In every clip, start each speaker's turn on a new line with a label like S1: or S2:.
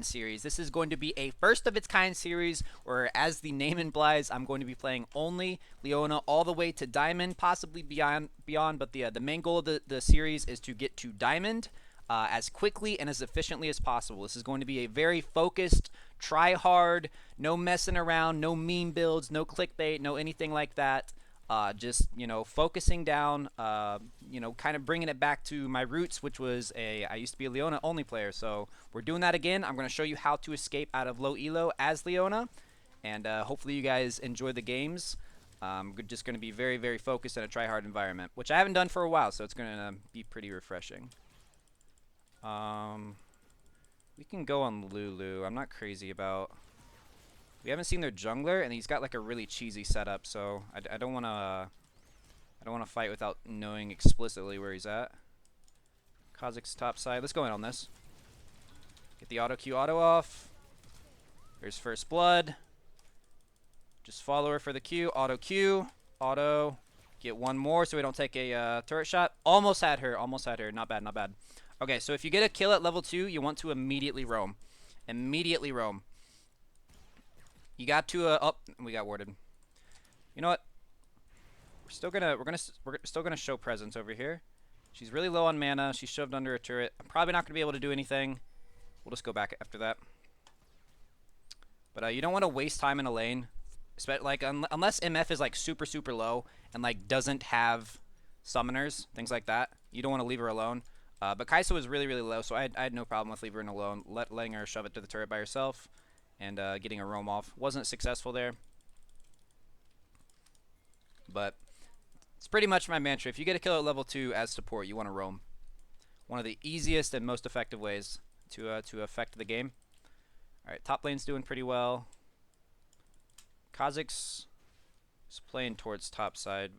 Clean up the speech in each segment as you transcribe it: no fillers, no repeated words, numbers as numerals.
S1: Diamond series. This is going to be a first of its kind series where, as the name implies, I'm going to be playing only Leona all the way to Diamond, possibly beyond. But the main goal of the series is to get to Diamond as quickly and as efficiently as possible. This is going to be a very focused, try hard, no messing around, no meme builds, no clickbait, no anything like that. Just, focusing down, kind of bringing it back to my roots, which was I used to be a Leona only player. So we're doing that again. I'm going to show you how to escape out of low elo as Leona, and hopefully you guys enjoy the games. We're just going to be very, very focused in a try-hard environment, which I haven't done for a while, so it's going to be pretty refreshing. We can go on Lulu. I'm not crazy about... We haven't seen their jungler, and he's got like a really cheesy setup, so I don't want to fight without knowing explicitly where he's at. Kha'Zix's top side. Let's go in on this. Get the auto Q auto off. There's first blood. Just follow her for the Q. Auto Q. Auto. Get one more so we don't take a turret shot. Almost had her. Almost had her. Not bad, not bad. Okay, so if you get a kill at level 2, you want to immediately roam. Immediately roam. You got to oh, we got warded. You know what? We're still gonna show presence over here. She's really low on mana. She's shoved under a turret. I'm probably not gonna be able to do anything. We'll just go back after that. But you don't want to waste time in a lane, like unless MF is like super low and like doesn't have summoners, things like that. You don't want to leave her alone. But Kai'Sa was really low, so I had no problem with leaving her alone, letting her shove it to the turret by herself. And getting a roam off. Wasn't successful there. But it's pretty much my mantra. If you get a kill at level 2 as support, you want to roam. One of the easiest and most effective ways to affect the game. Alright, top lane's doing pretty well. Kha'Zix is playing towards top side.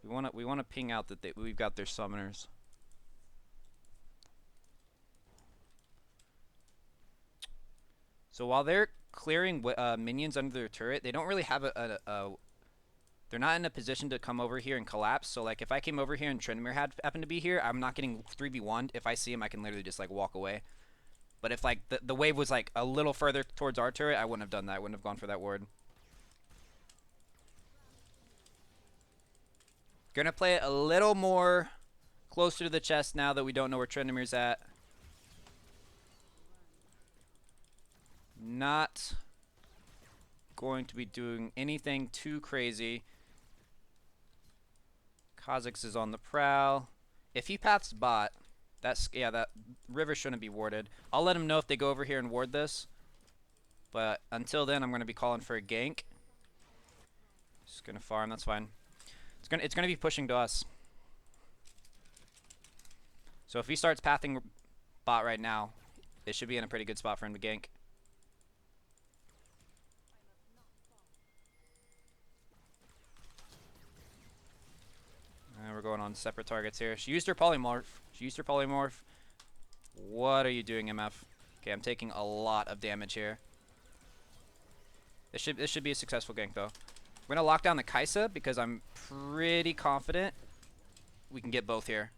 S1: We wanna ping out that we've got their summoners. So while they're clearing minions under their turret, they don't really have they're not in a position to come over here and collapse. So like if I came over here and Tryndamere happened to be here, I'm not getting 3v1'd. If I see him, I can literally just like walk away. But if like the wave was like a little further towards our turret, I wouldn't have done that. I wouldn't have gone for that ward. Gonna play it a little more closer to the chest now that we don't know where Tryndamere's at. Not going to be doing anything too crazy. Kha'Zix is on the prowl. If he paths bot, that river shouldn't be warded. I'll let him know if they go over here and ward this. But until then, I'm going to be calling for a gank. Just going to farm, that's fine. It's going to be pushing to us. So if he starts pathing bot right now, it should be in a pretty good spot for him to gank. And we're going on separate targets here. She used her polymorph. What are you doing, MF? Okay, I'm taking a lot of damage here. This should be a successful gank though. We're gonna lock down the Kai'Sa because I'm pretty confident we can get both here.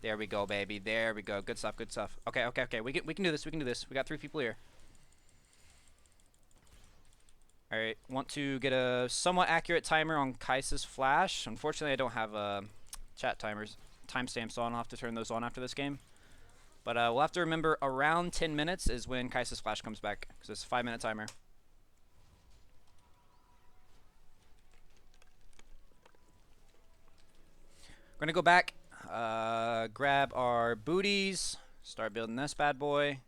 S1: There we go, baby. There we go. Good stuff. Good stuff. Okay. We can do this. We can do this. We got 3 people here. Alright, want to get a somewhat accurate timer on Kai'Sa's flash. Unfortunately, I don't have chat timestamps on. I'll have to turn those on after this game. But we'll have to remember around 10 minutes is when Kai'Sa's flash comes back, because it's a 5-minute timer. We're going to go back, grab our booties, start building this bad boy.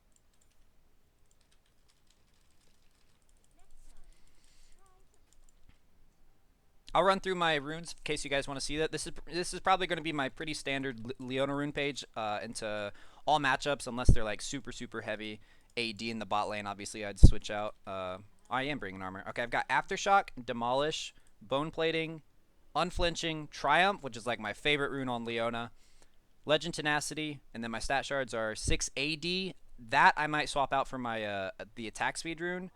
S1: I'll run through my runes in case you guys want to see that. This is probably going to be my pretty standard Leona rune page into all matchups, unless they're like super heavy AD in the bot lane. Obviously, I'd switch out. I am bringing armor. Okay, I've got Aftershock, Demolish, Bone Plating, Unflinching, Triumph, which is like my favorite rune on Leona, Legend Tenacity, and then my stat shards are 6 AD. That I might swap out for my the attack speed rune,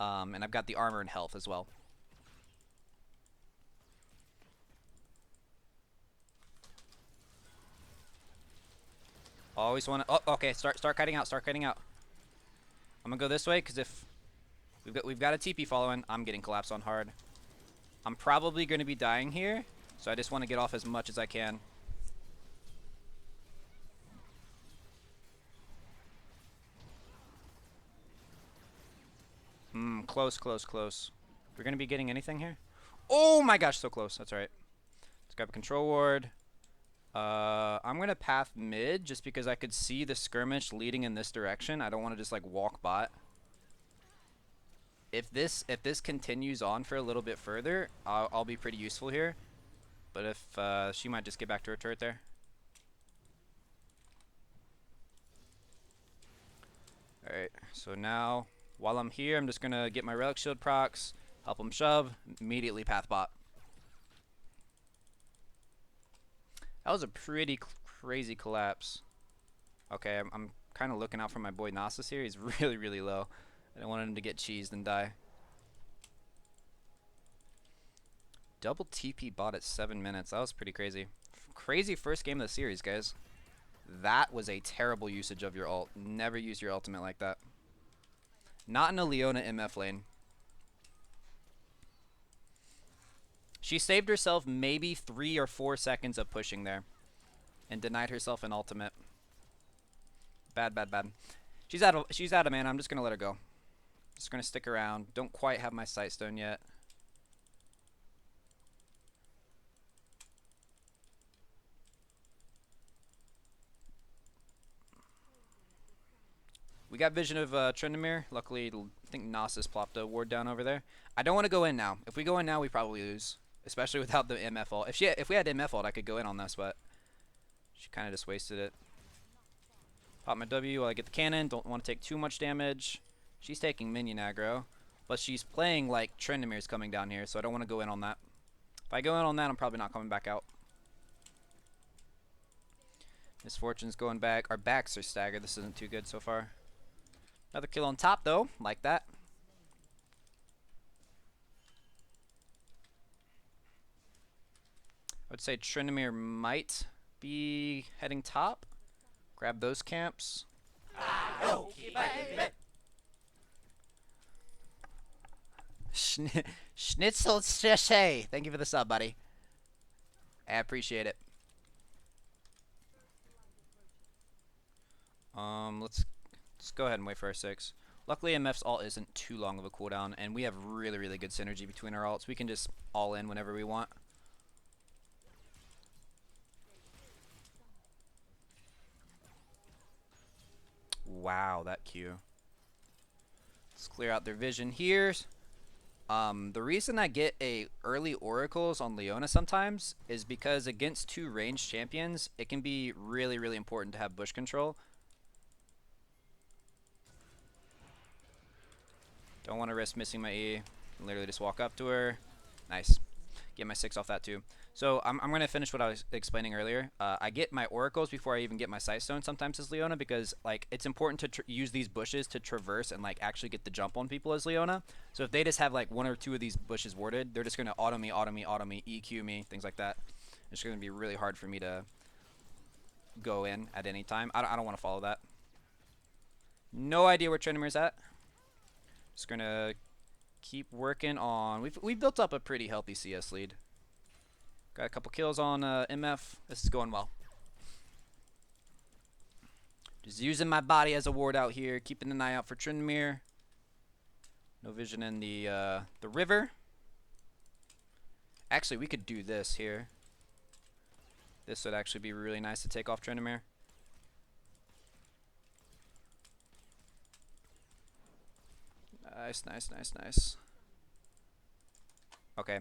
S1: and I've got the armor and health as well. Always want to. Oh, okay. Start kiting out. Start kiting out. I'm gonna go this way because if we've got a TP following, I'm getting collapsed on hard. I'm probably gonna be dying here, so I just want to get off as much as I can. Close, close, close. We're gonna be getting anything here. Oh my gosh, so close. That's alright. Let's grab a control ward. I'm gonna path mid just because I could see the skirmish leading in this direction. I don't want to just like walk bot. If this continues on for a little bit further, I'll be pretty useful here. But if she might just get back to her turret there. Alright, so now while I'm here, I'm just gonna get my relic shield procs, help him shove, immediately path bot. That was a pretty crazy collapse. Okay, I'm kind of looking out for my boy Nasus here. He's really, really low. I don't want him to get cheesed and die. Double TP bot at 7 minutes. That was pretty crazy. Crazy first game of the series, guys. That was a terrible usage of your ult. Never use your ultimate like that. Not in a Leona MF lane. She saved herself maybe 3 or 4 seconds of pushing there. And denied herself an ultimate. Bad, bad, bad. She's out of mana. I'm just going to let her go. Just going to stick around. Don't quite have my Sightstone yet. We got vision of Tryndamere. Luckily, I think Nasus plopped a ward down over there. I don't want to go in now. If we go in now, we probably lose. Especially without the MF ult. If we had MF ult, I could go in on this, but she kind of just wasted it. Pop my W while I get the cannon. Don't want to take too much damage. She's taking minion aggro. But she's playing like Tryndamere's coming down here, so I don't want to go in on that. If I go in on that, I'm probably not coming back out. Misfortune's going back. Our backs are staggered. This isn't too good so far. Another kill on top, though. Like that. I would say Tryndamere might be heading top. Grab those camps. Schnitzel Sachet. Thank you for the sub, buddy. I appreciate it. Let's go ahead and wait for our 6. Luckily, MF's ult isn't too long of a cooldown, and we have really, really good synergy between our ults. We can just all in whenever we want. Wow, that Q. Let's clear out their vision here. The reason I get a early oracles on Leona sometimes is because against 2 ranged champions, it can be really, really important to have bush control. Don't want to risk missing my E. Can literally just walk up to her. Nice. Get my 6 off that too. So I'm going to finish what I was explaining earlier. I get my oracles before I even get my Sightstone sometimes as Leona because like it's important to use these bushes to traverse and like actually get the jump on people as Leona. So if they just have like 1 or 2 of these bushes warded, they're just going to auto me, EQ me, things like that. It's going to be really hard for me to go in at any time. I don't want to follow that. No idea where Tryndamere's at. Just going to keep working on... We've built up a pretty healthy CS lead. Got a couple kills on MF. This is going well. Just using my body as a ward out here. Keeping an eye out for Tryndamere. No vision in the river. Actually, we could do this here. This would actually be really nice to take off Tryndamere. Nice, nice, nice, nice. Okay.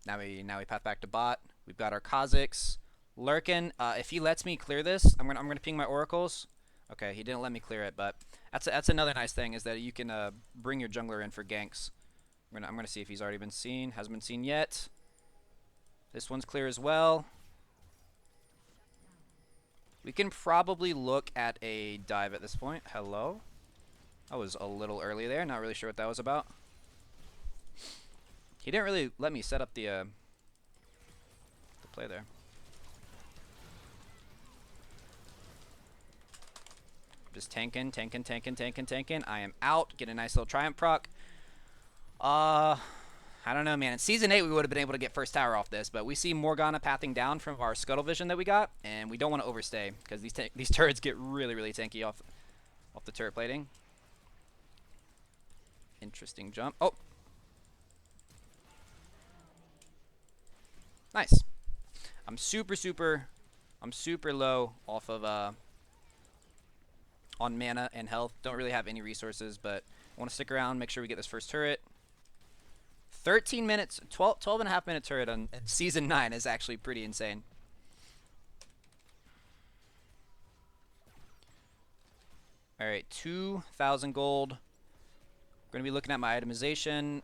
S1: Now we path back to bot. We've got our Kha'Zix. Lurkin, if he lets me clear this, I'm gonna ping my oracles. Okay, he didn't let me clear it, but that's another nice thing is that you can bring your jungler in for ganks. I'm gonna see if he's already been seen. Hasn't been seen yet. This one's clear as well. We can probably look at a dive at this point. Hello? I was a little early there. Not really sure what that was about. He didn't really let me set up the play there. Just tanking. I am out. Get a nice little Triumph proc. I don't know, man. In Season 8, we would have been able to get first tower off this, but we see Morgana pathing down from our Scuttle Vision that we got, and we don't want to overstay, because these turrets get really, really tanky off the turret plating. Interesting jump. Oh! Nice. I'm super low off of, on mana and health. Don't really have any resources, but I want to stick around, make sure we get this first turret. 13 minutes, 12 and a half minute turret on Season 9 is actually pretty insane. Alright, 2,000 gold. We're going to be looking at my itemization.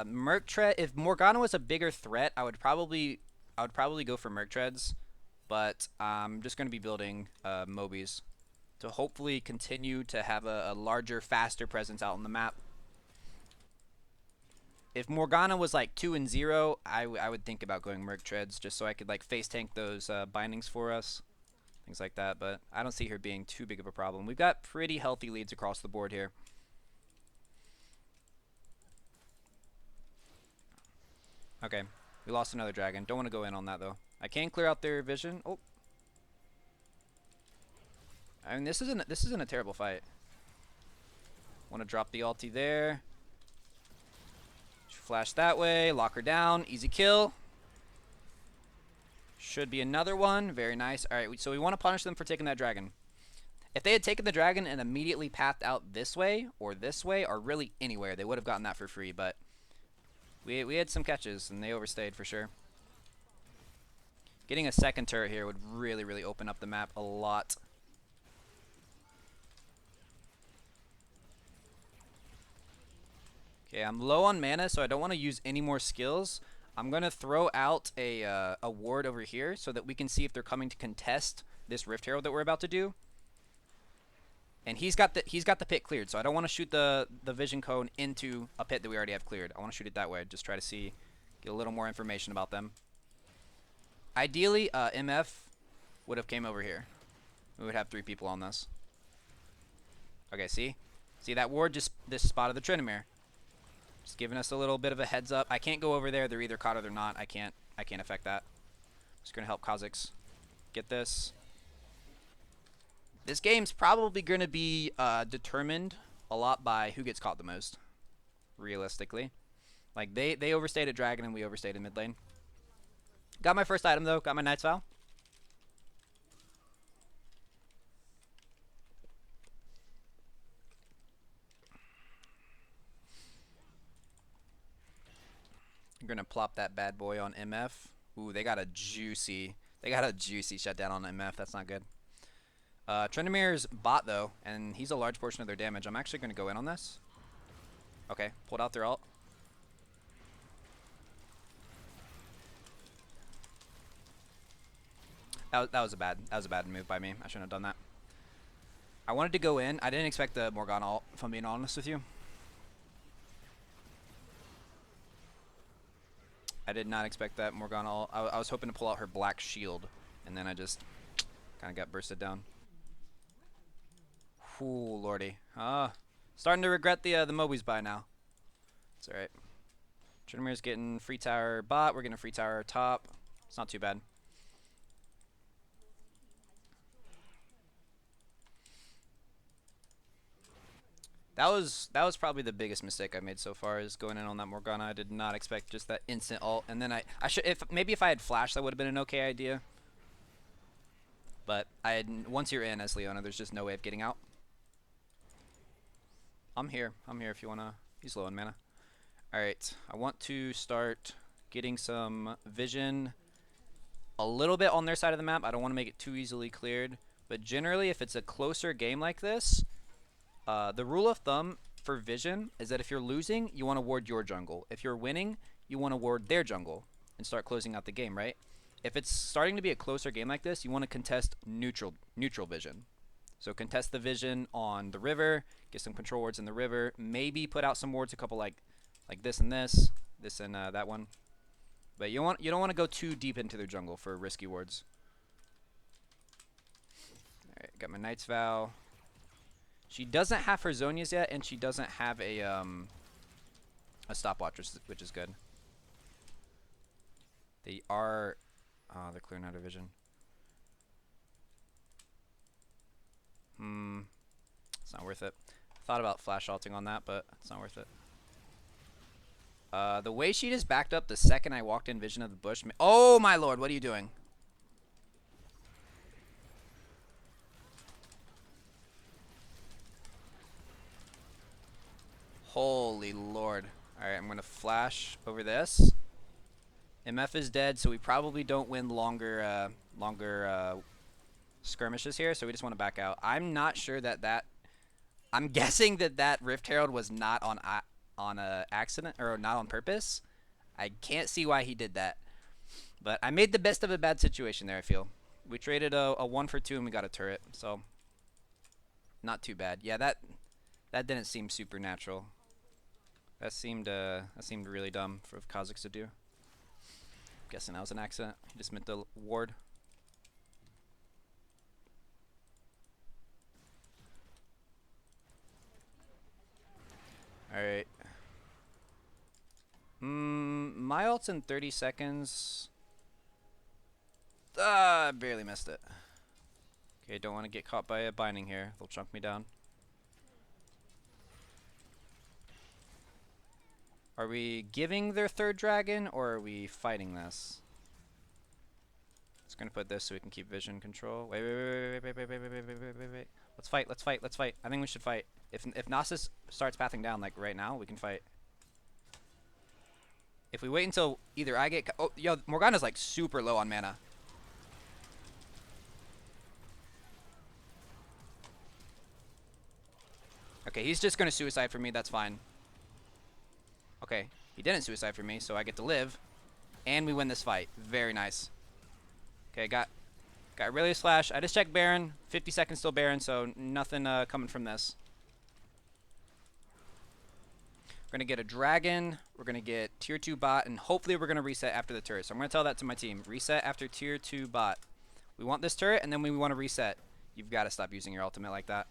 S1: Merc Tread, if Morgana was a bigger threat, I would probably go for Merc Treads. But I'm just going to be building Mobies to hopefully continue to have a larger, faster presence out on the map. If Morgana was like 2 and 0, I would think about going Merc Treads just so I could like face tank those bindings for us. Things like that, but I don't see her being too big of a problem. We've got pretty healthy leads across the board here. Okay, we lost another dragon. Don't want to go in on that though. I can clear out their vision. Oh. I mean, this isn't a terrible fight. Want to drop the ulti there. Flash that way, lock her down, easy kill. Should be another one, very nice. Alright, so we want to punish them for taking that dragon. If they had taken the dragon and immediately pathed out this way, or really anywhere, they would have gotten that for free, but we had some catches, and they overstayed for sure. Getting a second turret here would really, really open up the map a lot. Okay, I'm low on mana, so I don't want to use any more skills. I'm going to throw out a ward over here so that we can see if they're coming to contest this Rift Herald that we're about to do. And he's got the pit cleared, so I don't want to shoot the vision cone into a pit that we already have cleared. I want to shoot it that way, just try to get a little more information about them. Ideally, MF would have came over here. We would have 3 people on this. Okay, see that ward just this spotted the Tryndamere. Just giving us a little bit of a heads up. I can't go over there. They're either caught or they're not. I can't affect that. Just gonna help Kha'Zix get this. This game's probably gonna be determined a lot by who gets caught the most. Realistically, like they overstayed at Dragon and we overstayed in mid lane. Got my first item though. Got my Knight's Vow. I'm gonna plop that bad boy on MF. Ooh, they got a juicy shutdown on MF. That's not good. Tryndamere's bot though, and he's a large portion of their damage. I'm actually gonna go in on this. Okay, pulled out their ult. That was a bad move by me. I shouldn't have done that. I wanted to go in. I didn't expect the Morgana ult, if I'm being honest with you. I did not expect that Morgana ult. I was hoping to pull out her black shield, and then I just kind of got bursted down. Ooh, lordy. Starting to regret the Mobies buy now. It's alright. Tryndamere's getting free tower bot. We're getting a free tower top. It's not too bad. That was probably the biggest mistake I made so far, is going in on that Morgana. I did not expect just that instant ult, and then I should maybe if I had flash that would have been an okay idea. But once you're in as Leona, there's just no way of getting out. I'm here if you wanna. He's low on mana. All right, I want to start getting some vision a little bit on their side of the map. I don't want to make it too easily cleared, but generally, if it's a closer game like this. The rule of thumb for vision is that if you're losing, you want to ward your jungle. If you're winning, you want to ward their jungle and start closing out the game, right? If it's starting to be a closer game like this, you want to contest neutral vision. So contest the vision on the river, get some control wards in the river, maybe put out some wards, a couple like this and this and that one. But you don't want to go too deep into their jungle for risky wards. All right, got my Knight's Vow. She doesn't have her Zonias yet, and she doesn't have a stopwatch, which is good. They are... Oh, they're clearing out of vision. It's not worth it. Thought about flash alting on that, but it's not worth it. The way she just backed up the second I walked in vision of the bush... Oh, my lord, what are you doing? Holy lord. Alright, I'm going to flash over this. MF is dead, so we probably don't win longer skirmishes here, so we just want to back out. I'm not sure that I'm guessing that Rift Herald was not on a accident or not on purpose. I can't see why he did that. But I made the best of a bad situation there, I feel. We traded a 1 for 2 and we got a turret, so not too bad. Yeah, that didn't seem supernatural. That seemed really dumb for Kha'Zix to do. Guessing that was an accident. He just meant to ward. Alright. My ult's in 30 seconds. I barely missed it. Okay, don't want to get caught by a binding here. They'll chunk me down. Are we giving their third dragon, or are we fighting this? Just gonna put this so we can keep vision control. Wait. Let's fight. I think we should fight. If Nasus starts pathing down, like right now, we can fight. If we wait until either I get... Oh, yo, Morgana's like super low on mana. Okay, he's just gonna suicide for me, that's fine. Okay, he didn't suicide for me, so I get to live. And we win this fight. Very nice. Okay, got Aurelia Slash. I just checked Baron. 50 seconds still Baron, so nothing coming from this. We're going to get a dragon. We're going to get tier 2 bot, and hopefully we're going to reset after the turret. So I'm going to tell that to my team. Reset after tier 2 bot. We want this turret, and then we want to reset. You've got to stop using your ultimate like that.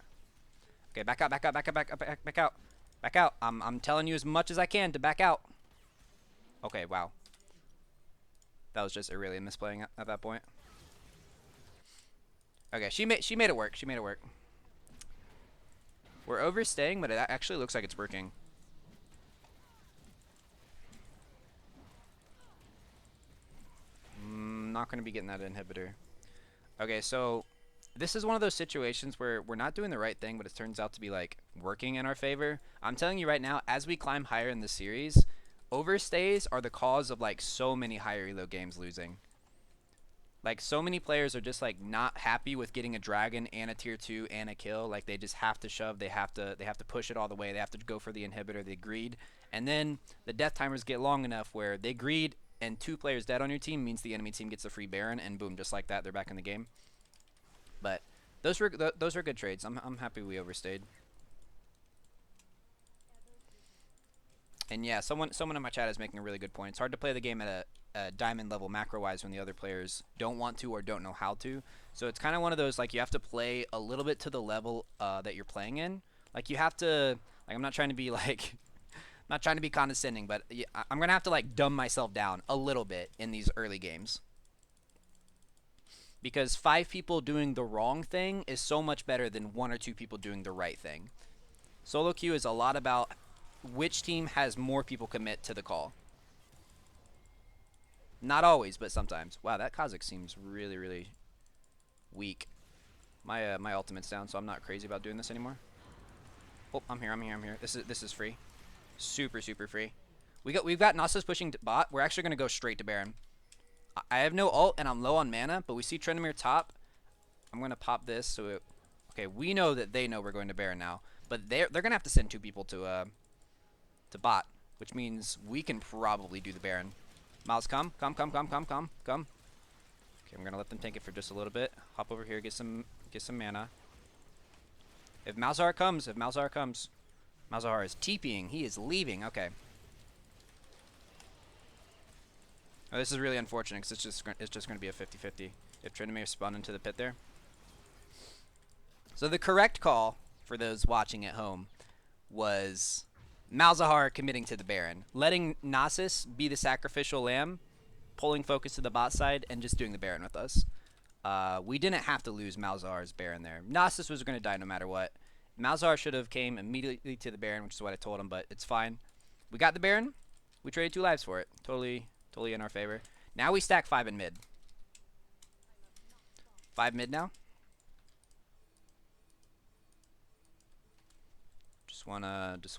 S1: Okay, back out. Back out. I'm telling you as much as I can to back out. Okay, wow. That was just Aurelia misplaying at that point. Okay, she made it work. We're overstaying, but it actually looks like it's working. Not going to be getting that inhibitor. Okay, so this is one of those situations where we're not doing the right thing, but it turns out to be like working in our favor. I'm telling you right now, as we climb higher in the series, overstays are the cause of like so many higher elo games losing. Like so many players are just like not happy with getting a dragon and a tier 2 and a kill. Like they just have to shove, they have to push it all the way. They have to go for the inhibitor, they greed. And then the death timers get long enough where they greed and 2 players dead on your team means the enemy team gets a free Baron, and boom, just like that, they're back in the game. But those were good trades. I'm happy we overstayed. And yeah, someone in my chat is making a really good point. It's hard to play the game at a diamond level macro-wise when the other players don't want to or don't know how to. So it's kind of one of those, like, you have to play a little bit to the level that you're playing in. Like, you have to, like, I'm not trying to be, like, not trying to be condescending, but I'm going to have to, like, dumb myself down a little bit in these early games. Because 5 people doing the wrong thing is so much better than 1 or 2 people doing the right thing. Solo queue is a lot about which team has more people commit to the call. Not always, but sometimes. Wow, that Kha'Zix seems really, really weak. My ultimate's down, so I'm not crazy about doing this anymore. Oh, I'm here. This is free. Super free. We've got Nasus pushing bot. We're actually gonna go straight to Baron. I have no ult and I'm low on mana, but we see Tryndamere top. I'm gonna pop this so it, okay, we know that they know we're going to Baron now, but they're gonna have to send 2 people to bot, which means we can probably do the Baron. Miles, come. Okay, I'm gonna let them tank it for just a little bit. Hop over here, get some mana. If Malzahar comes, Malzahar is TPing. He is leaving. Okay. Oh, this is really unfortunate because it's just going to be a 50-50 if Tryndamere spun into the pit there. So the correct call for those watching at home was Malzahar committing to the Baron, letting Nasus be the sacrificial lamb, pulling focus to the bot side, and just doing the Baron with us. We didn't have to lose Malzahar's Baron there. Nasus was going to die no matter what. Malzahar should have came immediately to the Baron, which is what I told him, but it's fine. We got the Baron. We traded 2 lives for it. Totally in our favor. Now we stack 5 in mid. 5 mid now. Just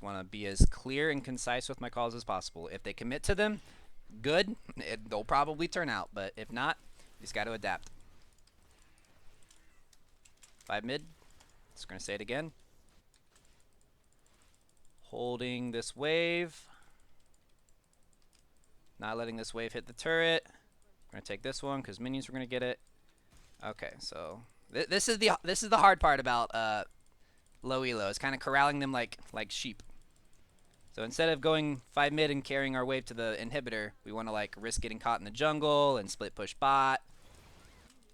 S1: wanna be as clear and concise with my calls as possible. If they commit to them, good. They'll probably turn out, but if not, you just got to adapt. 5 mid. Just gonna say it again. Holding this wave. Not letting this wave hit the turret. We're gonna take this one because minions were gonna get it. Okay, so this is the hard part about low elo. It's kind of corralling them like sheep. So instead of going 5 mid and carrying our wave to the inhibitor, we want to like risk getting caught in the jungle and split push bot.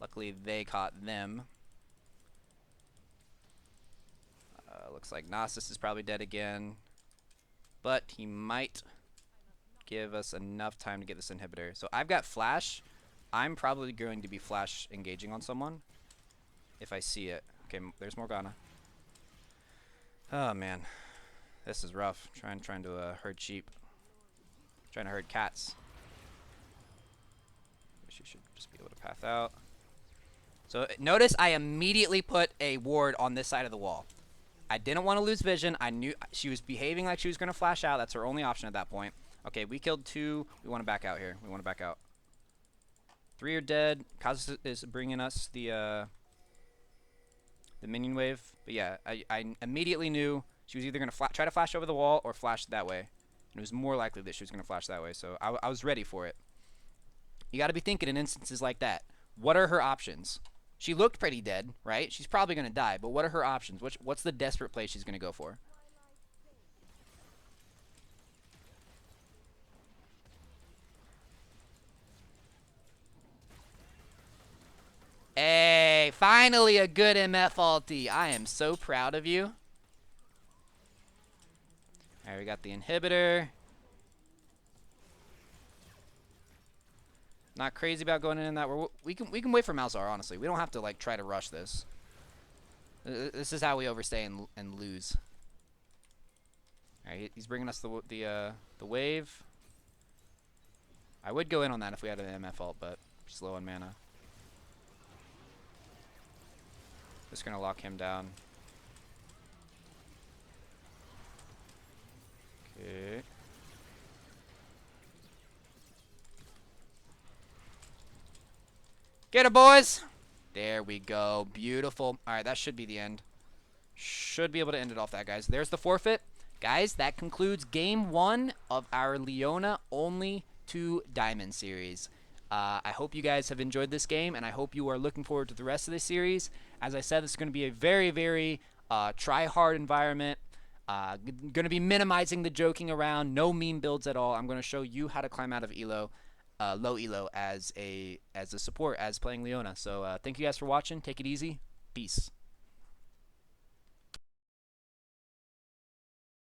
S1: Luckily they caught them. Looks like Nasus is probably dead again, but he might give us enough time to get this inhibitor. So I've got flash. I'm probably going to be flash engaging on someone if I see it. Okay, there's Morgana. Oh man, this is rough. Trying to herd sheep. Trying to herd cats. She should just be able to path out. So notice I immediately put a ward on this side of the wall. I didn't want to lose vision. I knew she was behaving like she was going to flash out. That's her only option at that point. Okay, we killed 2. We want to back out here. We want to back out. 3 are dead. Kazus is bringing us the minion wave. But yeah, I immediately knew she was either going to try to flash over the wall or flash that way. And it was more likely that she was going to flash that way. So I was ready for it. You got to be thinking in instances like that. What are her options? She looked pretty dead, right? She's probably going to die, but what are her options? What's the desperate play she's going to go for? Hey, finally a good MF ulti. I am so proud of you. Alright, we got the inhibitor. Not crazy about going in that. We can wait for Malzahar, honestly. We don't have to like try to rush this. This is how we overstay and lose. Alright, he's bringing us the wave. I would go in on that if we had an MF ult, but just low on mana. Just gonna lock him down. Okay. Get her, boys! There we go. Beautiful. Alright, that should be the end. Should be able to end it off that, guys. There's the forfeit. Guys, that concludes game 1 of our Leona Only to Diamond series. I hope you guys have enjoyed this game, and I hope you are looking forward to the rest of this series. As I said, this is going to be a very, very try-hard environment. Going to be minimizing the joking around. No meme builds at all. I'm going to show you how to climb out of elo. Low elo as a support as playing Leona. So thank you guys for watching. Take it easy. Peace.